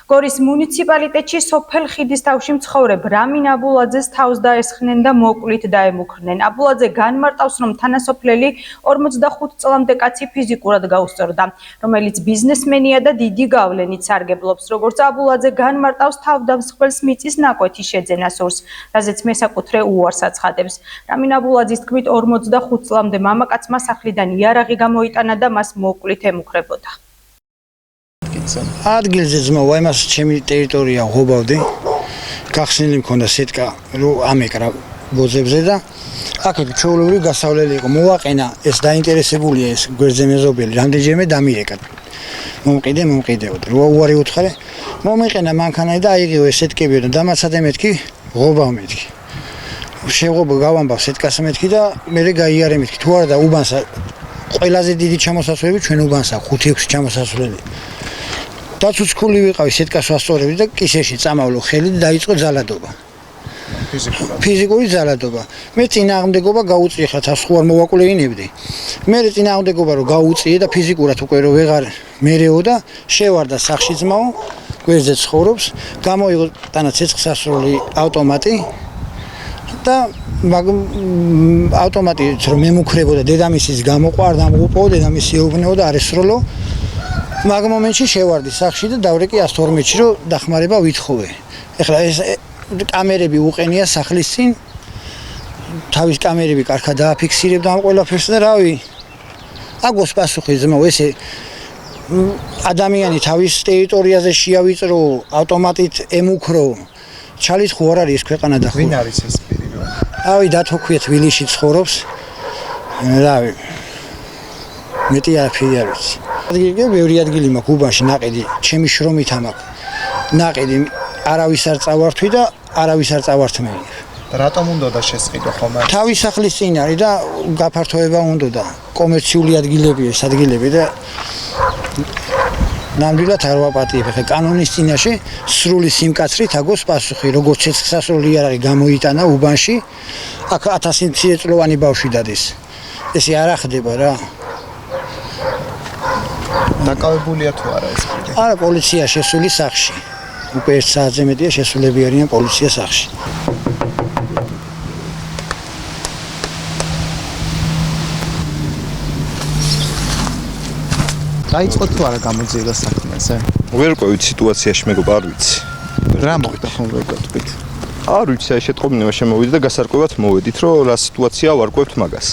გორის მუნიციპალიტეტში სოფელ ხიდისთავში მცხოვრებ რამინ აბულაძეს თავს დაესხნენ და მოკლით დაემუქრნენ. აბულაძე განმარტავს, რომ თანასოფლელი 45 წლამდე კაცი ფიზიკურად გაუსწორდა, რომელიც ბიზნესმენია და დიდი გავლენით სარგებლობს. როგორც აბულაძე განმარტავს, თავდამსხმელს მიწის ნაკვეთი შეძენა სურს, რაზეც მესაკუთრე უარს აცხადებს. რამინ აბულაძის თქმით, 45 წლამდე მამაკაცმა სახლიდან იარაღი გამოიტანა და მას მოკლით ემუქრებოდა. ადგილზე ძმაო, იმას ჩემი ტერიტორია ღობავდი. გახსნილი მქონდა სეტკა, რომ ამეკრა ბოძებზე და აქეთ ჩვეულებრივი გასავლელი იყო. მოვაყენა, ეს დაინტერესებულია ეს გვერდზე მეზობელი, რამდენჯერმე დამირეკა. მომყიდეოდა. რო უარი უთხარე, მომიყენა მანქანა და აიღიო ეს სეტკები და დამაცადე მეთქი, ღობავ მეთქი. შეღობა გავამბავ სეტკას მეთქი და მე გაიარე მეთქი. თუ არა და უბანსა ყველაზე დიდი ჩამოსასვლელი ჩვენ უბანსა 5-6 ჩამოსასვლელი. დაცუცქული ვიყავი სეტკას ვასწორები და კისერში წამავლო ხელი და დაიწყო ძალადობა. ფიზიკური ძალადობა. მე წინააღმდეგობა გაუწიე ხა თავს ხო არ მოვაკვლევინებდი. მე წინააღმდეგობა რომ გაუწიე და ფიზიკურად უკვე რომ ვეღარ მერეო და შევარდა სახში ძმაო, გვერდზე ცხოვრობს, გამოიღო ტანა ცეცხლსასროლი ავტომატი და ავტომატით რომ მემუქრებოდა დედამისის გამოყვა არ დამღუპო, დედამისი ეუბნეო და არ ესროლო. მაგ მომენტში შევარდი სახში და დავრეკი 112-ში რომ დახმარება ვითხოვე. ეხლა ეს კამერები უყენია სახლის წინ. თავის კამერები კარგად დააფიქსირებდა ამ ყველაფერს და რავი. აგოს პასუხი ძმაო, ესე ადამიანი თავის ტერიტორიაზე შეავიწრო, ავტომატით ემუქრო. ჩალის ხო არ არის ეს ქვეყანა და ხო. ვინ არის ეს პირი? რავი, დათოქვია თბილისში ცხოვრობს. რავი. მეტი არაფერი არ ვიცი. ადგილი ბევრი ადგილი მაქვს უბანში ნაყიდი, ჩემი შრომით ამაქვს. ნაყიდი არავის არ წავართვი და არავის არ წავართმევი. რატომ უნდა და შესყიდო ხომ? თავის სახლის წინ არის და გაფართოება უნდა და კომერციული ადგილებია ეს ადგილები და ნამდვილად არ ვაპატიებ. ხე კანონის წინაშე სრული სიმკაცრით აგოს პასუხი, როგორც ცეცხლსასროლი იარაღი გამოიტანა უბანში, აქ 1000 მცირეწლოვანი ბავშვი დადეს. ესე არ ახდება რა. დაკავებულია თუ არა ეს პირი? არა, პოლიცია შესული სახში. უკვე 1 საათზე მეტია შესულები არიან პოლიცია სახში. დაიწყო თუ არა გამოძიება საქმეზე? ვერ ყვევით სიტუაციაში მეგობარ, არ ვიცი. რა მოხდა ხომ ვერ გეტყვით? არ ვიცი, აი შეტყობინება შემოვიდა და გასარკვევად მოვედით, რომ რა სიტუაცია ვარ ყვევთ მაგას.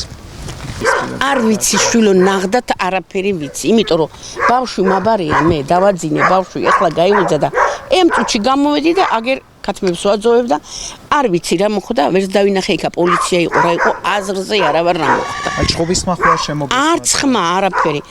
არ ვიცი შვილო ნახდათ არაფერი ვიცი, იმიტომ რომ ბავშვი მაბარია მე დავაძინე ბავშვი ახლა გაივიძა და ემწუთში გამოვედი და აგერ ქათმებს ვაძოვებ და არ ვიცი რა მოხდა, ვერც დავინახე იქა პოლიცია იყო რა იყო აზრზე არავარ რა მოხდა. აი ჭხობის მახვილა შემოგეცნო. არც ხმა არაფერი.